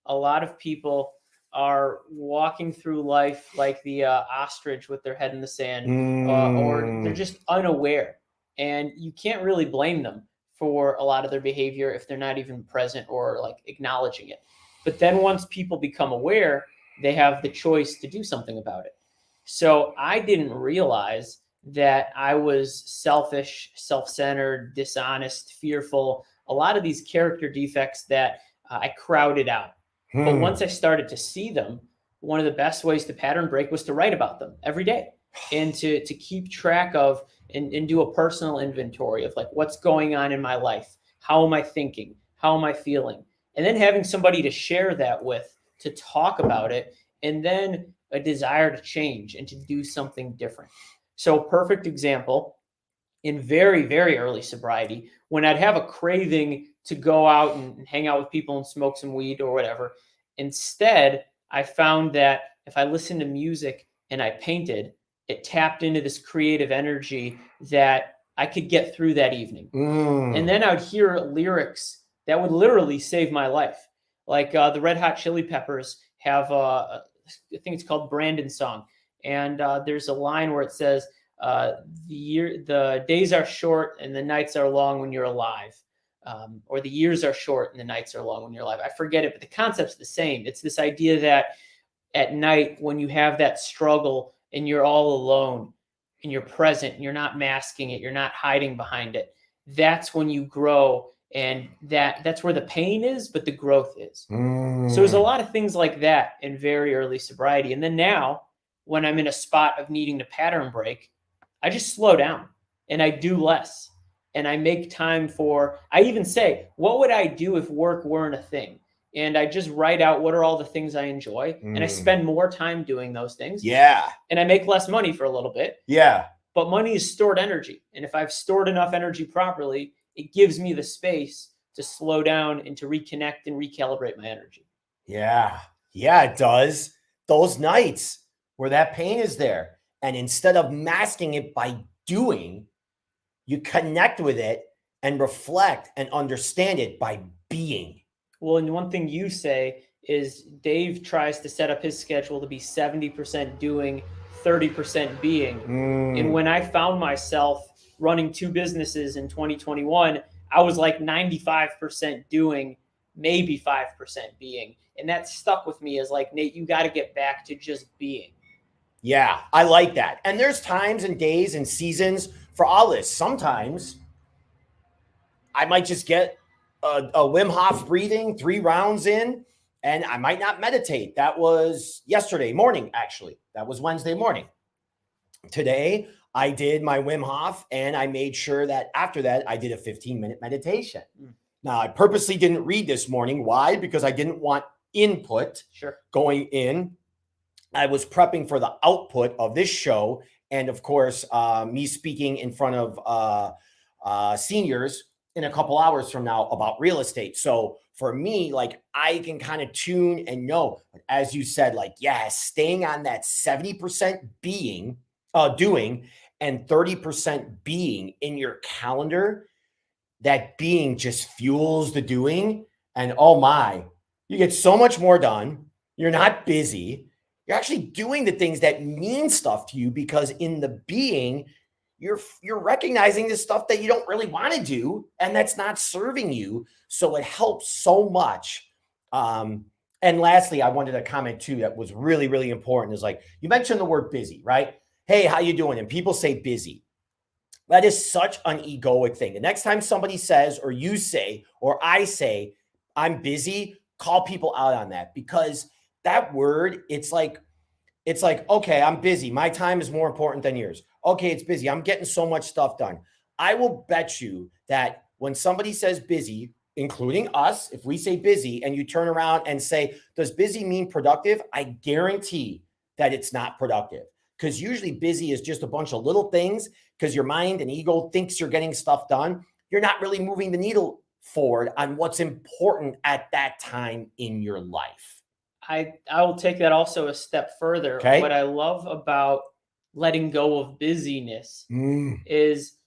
A lot of people are walking through life like the ostrich with their head in the sand, or they're just unaware. And you can't really blame them for a lot of their behavior if they're not even present or like acknowledging it. But then once people become aware, they have the choice to do something about it. So I didn't realize that I was selfish, self-centered, dishonest, fearful, a lot of these character defects that I crowded out. But once I started to see them, one of the best ways to pattern break was to write about them every day and to keep track of and do a personal inventory of like, what's going on in my life? How am I thinking? How am I feeling? And then having somebody to share that with, to talk about it, and then a desire to change and to do something different. So perfect example, in very, very early sobriety, when I'd have a craving to go out and hang out with people and smoke some weed or whatever, instead, I found that if I listened to music and I painted, it tapped into this creative energy that I could get through that evening. And then I would hear lyrics that would literally save my life. Like the Red Hot Chili Peppers have, I think it's called Brandon's Song. And there's a line where it says, the days are short and the nights are long when you're alive. Or the years are short and the nights are long when you're alive. I forget it, but the concept's the same. It's this idea that at night, when you have that struggle and you're all alone and you're present and you're not masking it, you're not hiding behind it, that's when you grow. And that's where the pain is, but the growth is. So there's a lot of things like that in very early sobriety. And then now, when I'm in a spot of needing to pattern break, I just slow down and I do less. And I make time for, I even say, what would I do if work weren't a thing? And I just write out what are all the things I enjoy. And I spend more time doing those things. Yeah. And I make less money for a little bit. Yeah. But money is stored energy. And if I've stored enough energy properly, it gives me the space to slow down and to reconnect and recalibrate my energy. Yeah. Yeah, it does. Those nights where that pain is there. And instead of masking it by doing, you connect with it and reflect and understand it by being. Well, and one thing you say is Dave tries to set up his schedule to be 70% doing, 30% being. And when I found myself running 2 businesses in 2021, I was like 95% doing, maybe 5% being. And that stuck with me as like, Nate, you got to get back to just being. Yeah, I like that. And there's times and days and seasons for all this. Sometimes I might just get a Wim Hof breathing, 3 rounds in, and I might not meditate. That was yesterday morning, actually. That was Wednesday morning. Today, I did my Wim Hof, and I made sure that after that, I did a 15-minute meditation. Now, I purposely didn't read this morning. Why? Because I didn't want input going in. I was prepping for the output of this show, and of course, me speaking in front of seniors in a couple hours from now about real estate. So for me, like, I can kind of tune and know, as you said, like, yeah, staying on that 70% being, doing, and 30% being in your calendar, that being just fuels the doing. And oh my, you get so much more done. You're not busy. You're actually doing the things that mean stuff to you, because in the being, you're recognizing the stuff that you don't really want to do and that's not serving you. So it helps so much. And lastly, I wanted to comment too that was really, really important is like, you mentioned the word busy, right? Hey, how you doing? And people say busy. That is such an egoic thing. The next time somebody says, or you say, or I say, I'm busy, call people out on that, because that word, it's like, okay, I'm busy. My time is more important than yours. Okay, it's busy. I'm getting so much stuff done. I will bet you that when somebody says busy, including us, if we say busy and you turn around and say, does busy mean productive? I guarantee that it's not productive, because usually busy is just a bunch of little things because your mind and ego thinks you're getting stuff done. You're not really moving the needle forward on what's important at that time in your life. I will take that also a step further. Okay. What I love about letting go of busyness is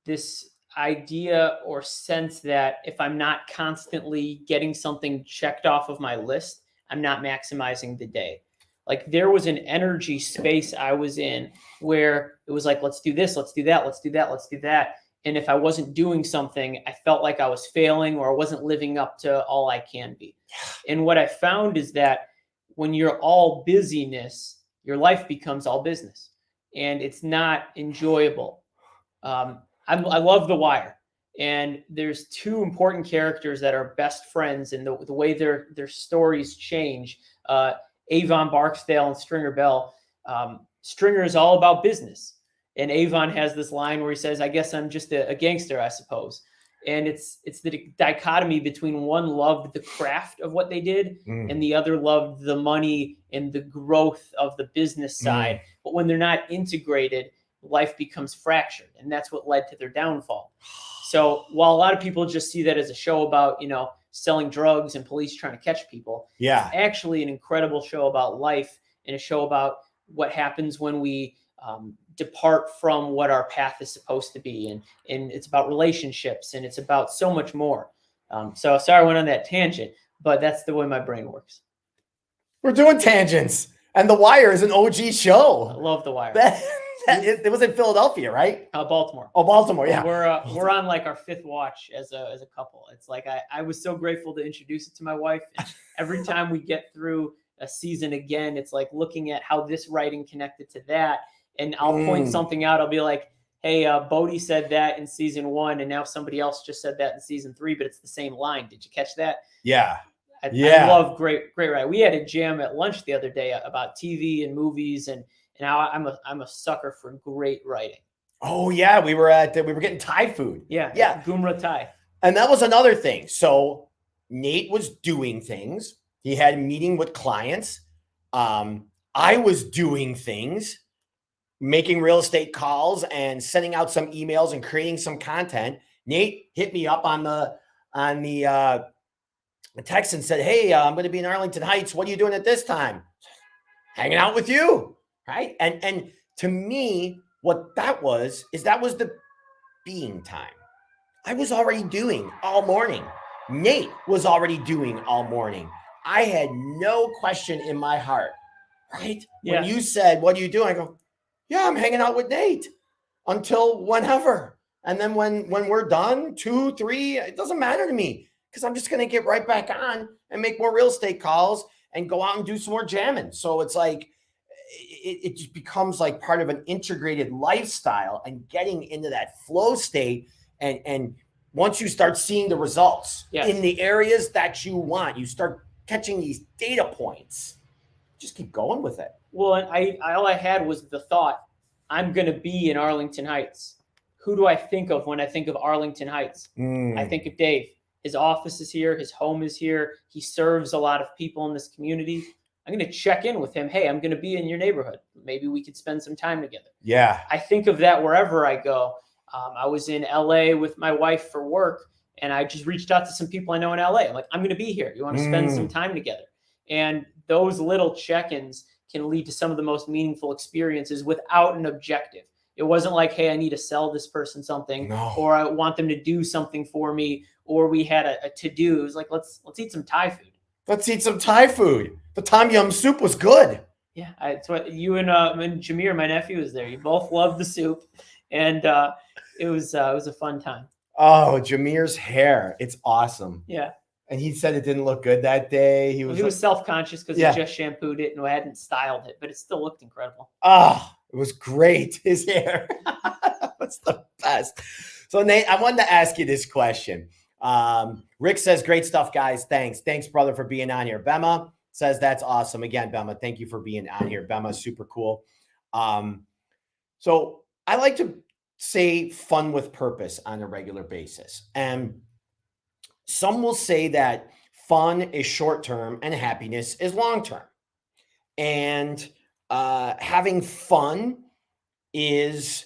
this idea or sense that if I'm not constantly getting something checked off of my list, I'm not maximizing the day. Like, there was an energy space I was in where it was like, let's do this, let's do that, let's do that, let's do that. And if I wasn't doing something, I felt like I was failing or I wasn't living up to all I can be. And what I found is that when you're all busyness, your life becomes all business. and it's not enjoyable. I love The Wire, and there's two important characters that are best friends, and the way their stories change. Avon Barksdale and Stringer Bell. Stringer is all about business, and Avon has this line where he says, "I guess I'm just a gangster, I suppose." And it's the dichotomy between one loved the craft of what they did, and the other loved the money and the growth of the business side. But when they're not integrated, life becomes fractured, and that's what led to their downfall. So while a lot of people just see that as a show about, selling drugs and police trying to catch people, yeah, it's actually an incredible show about life, and a show about what happens when we depart from what our path is supposed to be, and it's about relationships, and it's about so much more. So sorry I went on that tangent, but that's the way my brain works. We're doing tangents, and The Wire is an OG show. I love The Wire. It was in Philadelphia, right? Baltimore. Oh, Baltimore, yeah. We're on like our fifth watch as a couple. It's like I was so grateful to introduce it to my wife. And every time we get through a season again, it's like looking at how this writing connected to that. And I'll point something out. I'll be like, hey, Bodie said that in season 1, and now somebody else just said that in season 3, but it's the same line. Did you catch that? Yeah. I love great writing. We had a jam at lunch the other day about TV and movies, and now I'm a sucker for great writing. Oh yeah, we were getting Thai food. Yeah. Gumra Thai. And that was another thing. So Nate was doing things. He had a meeting with clients. I was doing things, making real estate calls and sending out some emails and creating some content. Nate hit me up on the text and said, "Hey, I'm going to be in Arlington Heights. What are you doing at this time?" Hanging out with you, right? And to me, what that was the being time. I was already doing all morning. Nate was already doing all morning. I had no question in my heart, right? Yeah. When you said, "What are you doing?" I go, "Yeah, I'm hanging out with Nate until whenever." And then when we're done, 2, 3, it doesn't matter to me, because I'm just going to get right back on and make more real estate calls and go out and do some more jamming. So it's like, it just becomes like part of an integrated lifestyle and getting into that flow state. And once you start seeing the results in the areas that you want, you start catching these data points, just keep going with it. Well, and all I had was the thought, I'm going to be in Arlington Heights. Who do I think of when I think of Arlington Heights? I think of Dave. His office is here. His home is here. He serves a lot of people in this community. I'm going to check in with him. Hey, I'm going to be in your neighborhood. Maybe we could spend some time together. Yeah. I think of that wherever I go. I was in LA with my wife for work, and I just reached out to some people I know in LA. I'm like, I'm going to be here. You want to spend some time together? And those little check-ins can lead to some of the most meaningful experiences without an objective. It wasn't like, hey, I need to sell this person something, or I want them to do something for me, or we had a to-do. It was like, let's eat some Thai food. Let's eat some Thai food. The tom yum soup was good. Yeah, it's what you and Jameer, my nephew, was there. You both loved the soup, and it was a fun time. Oh, Jameer's hair, it's awesome. Yeah. And he said it didn't look good that day. He was self-conscious because he just shampooed it and hadn't styled it, but it still looked incredible. Oh, it was great. His hair was the best. So Nate, I wanted to ask you this question. Rick says, great stuff, guys. Thanks, brother, for being on here. Bema says, that's awesome. Again, Bema, thank you for being on here. Bema's super cool. So I like to say fun with purpose on a regular basis. And some will say that fun is short-term and happiness is long-term. And having fun is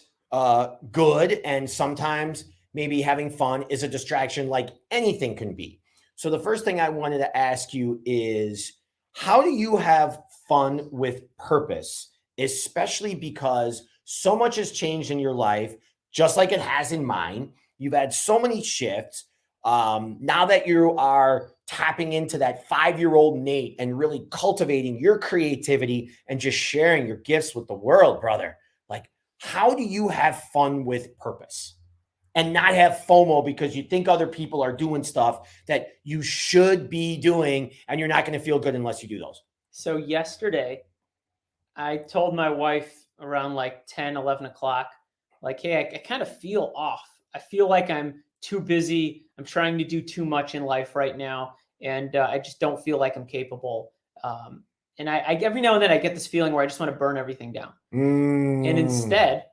good. And sometimes maybe having fun is a distraction, like anything can be. So the first thing I wanted to ask you is, how do you have fun with purpose, especially because so much has changed in your life, just like it has in mine? You've had so many shifts. Now that you are tapping into that 5-year-old Nate and really cultivating your creativity and just sharing your gifts with the world, brother, like, how do you have fun with purpose and not have FOMO because you think other people are doing stuff that you should be doing and you're not going to feel good unless you do those? So yesterday, I told my wife around like 10, 11 o'clock, like, hey, I kind of feel off. I feel like I'm too busy. I'm trying to do too much in life right now. And I just don't feel like I'm capable. And I every now and then I get this feeling where I just want to burn everything down. And instead,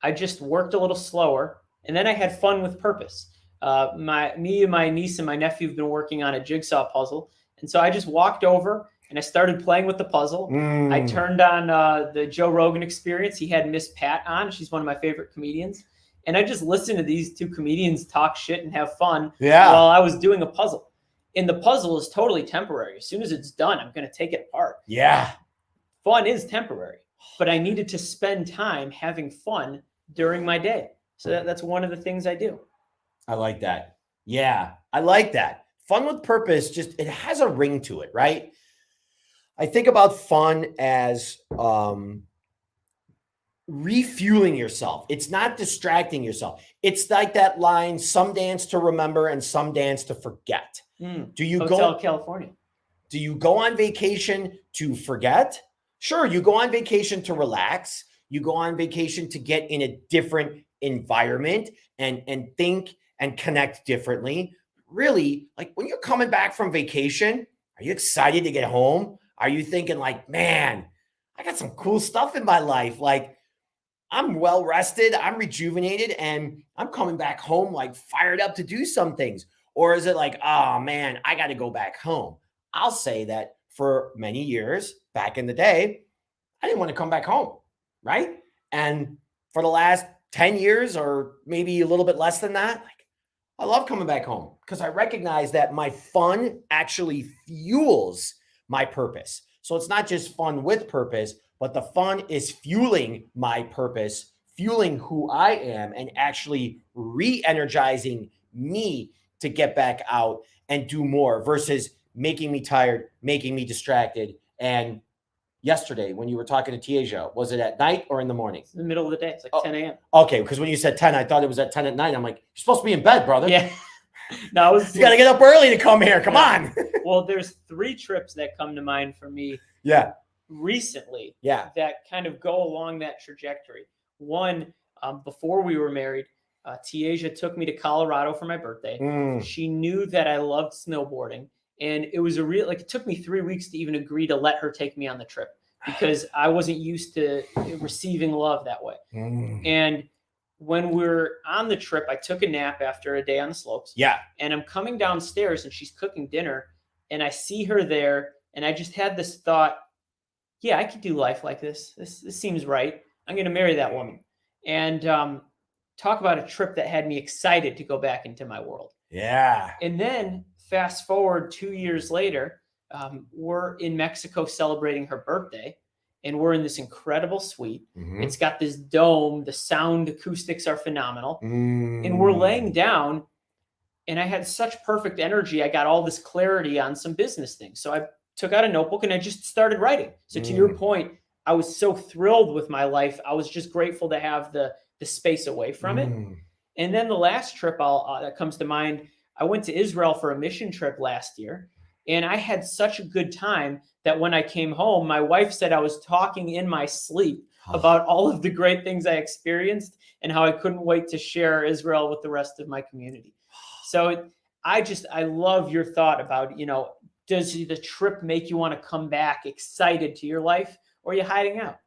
I just worked a little slower. And then I had fun with purpose. Me and my niece and my nephew have been working on a jigsaw puzzle. And so I just walked over and I started playing with the puzzle. I turned on the Joe Rogan Experience. He had Miss Pat on. She's one of my favorite comedians. And I just listened to these two comedians talk shit and have fun while I was doing a puzzle. And the puzzle is totally temporary. As soon as it's done, I'm going to take it apart. Yeah. Fun is temporary. But I needed to spend time having fun during my day. So that's one of the things I do. I like that. Yeah, I like that. Fun with purpose, just it has a ring to it, right? I think about fun as refueling yourself. It's not distracting yourself. It's like that line, some dance to remember and some dance to forget. Do you Hotel California. Do you go on vacation to forget? Sure, you go on vacation to relax. You go on vacation to get in a different environment and think and connect differently. Really, like when you're coming back from vacation, are you excited to get home? Are you thinking like, man, I got some cool stuff in my life. Like I'm well rested, I'm rejuvenated, and I'm coming back home like fired up to do some things. Or is it like, oh man, I got to go back home? I'll say that for many years back in the day, I didn't want to come back home, right? And for the last 10 years or maybe a little bit less than that, like I love coming back home because I recognize that my fun actually fuels my purpose. So it's not just fun with purpose, but the fun is fueling my purpose, fueling who I am, and actually re-energizing me to get back out and do more versus making me tired, making me distracted. And yesterday, when you were talking to Tiaja, was it at night or in the morning? It's in the middle of the day. It's like 10 a.m. Okay, because when you said 10, I thought it was at 10 at night. I'm like, you're supposed to be in bed, brother. Yeah. No, you got to get up early to come here. Come on. Well, there's 3 trips that come to mind for me. Yeah. Recently. Yeah. That kind of go along that trajectory. One, before we were married, Tiaja took me to Colorado for my birthday. She knew that I loved snowboarding. And it was it took me 3 weeks to even agree to let her take me on the trip because I wasn't used to receiving love that way. And when we're on the trip, I took a nap after a day on the slopes. Yeah. And I'm coming downstairs and she's cooking dinner and I see her there. And I just had this thought, yeah, I could do life like this. This seems right. I'm going to marry that woman. And talk about a trip that had me excited to go back into my world. Yeah. And then fast forward 2 years later, we're in Mexico celebrating her birthday, and we're in this incredible suite. It's got this dome. The sound acoustics are phenomenal. And we're laying down, and I had such perfect energy. I got all this clarity on some business things. So I took out a notebook, and I just started writing. So to your point, I was so thrilled with my life. I was just grateful to have the space away from it. And then the last trip that comes to mind, I went to Israel for a mission trip last year, and I had such a good time that when I came home, my wife said I was talking in my sleep about all of the great things I experienced and how I couldn't wait to share Israel with the rest of my community. So I love your thought about, does the trip make you want to come back excited to your life, or are you hiding out?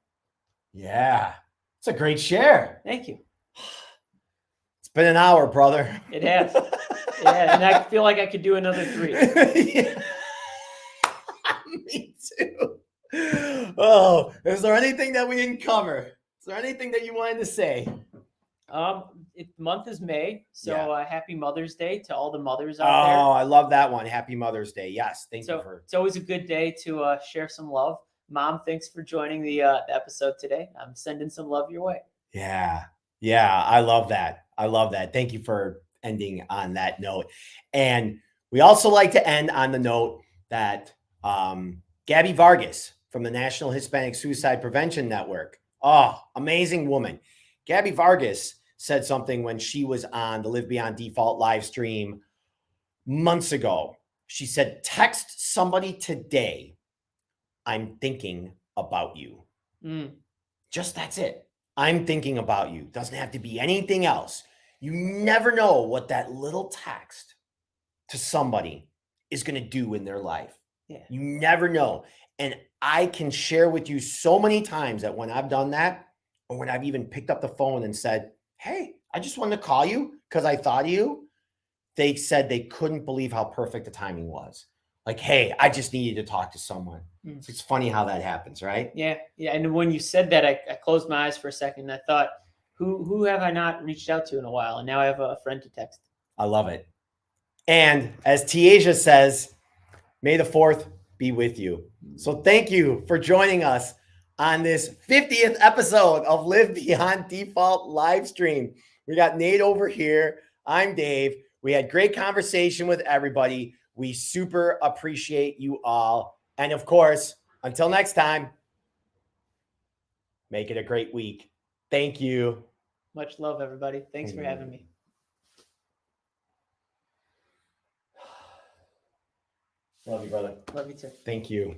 Yeah. It's a great share. Thank you. It's been an hour, brother. It has. Yeah, and I feel like I could do another 3. Yeah. Me too. Oh, is there anything that we didn't cover? Is there anything that you wanted to say? The month is May, so happy Mother's Day to all the mothers out there. Oh, I love that one. Happy Mother's Day. Yes, thank you for. It's always a good day to share some love. Mom, thanks for joining the episode today. I'm sending some love your way. Yeah, I love that. Thank you for ending on that note. And we also like to end on the note that Gabby Vargas from the National Hispanic Suicide Prevention Network, amazing woman. Gabby Vargas said something when she was on the Live Beyond Default live stream months ago. She said, text somebody today, I'm thinking about you. Just that's it. I'm thinking about you. Doesn't have to be anything else. You never know what that little text to somebody is going to do in their life. Yeah. You never know. And I can share with you so many times that when I've done that, or when I've even picked up the phone and said, hey, I just wanted to call you because I thought of you. They said they couldn't believe how perfect the timing was. Like, hey, I just needed to talk to someone. It's funny how that happens, right? Yeah. Yeah. And when you said that, I closed my eyes for a second and I thought, who have I not reached out to in a while? And now I have a friend to text. I love it. And as Tiaja says, may the 4th be with you. So thank you for joining us on this 50th episode of Live Beyond Default Livestream. We got Nate over here. I'm Dave. We had great conversation with everybody. We super appreciate you all. And of course, until next time, make it a great week. Thank you. Much love, everybody. Thanks for having me. Love you, brother. Love you too. Thank you.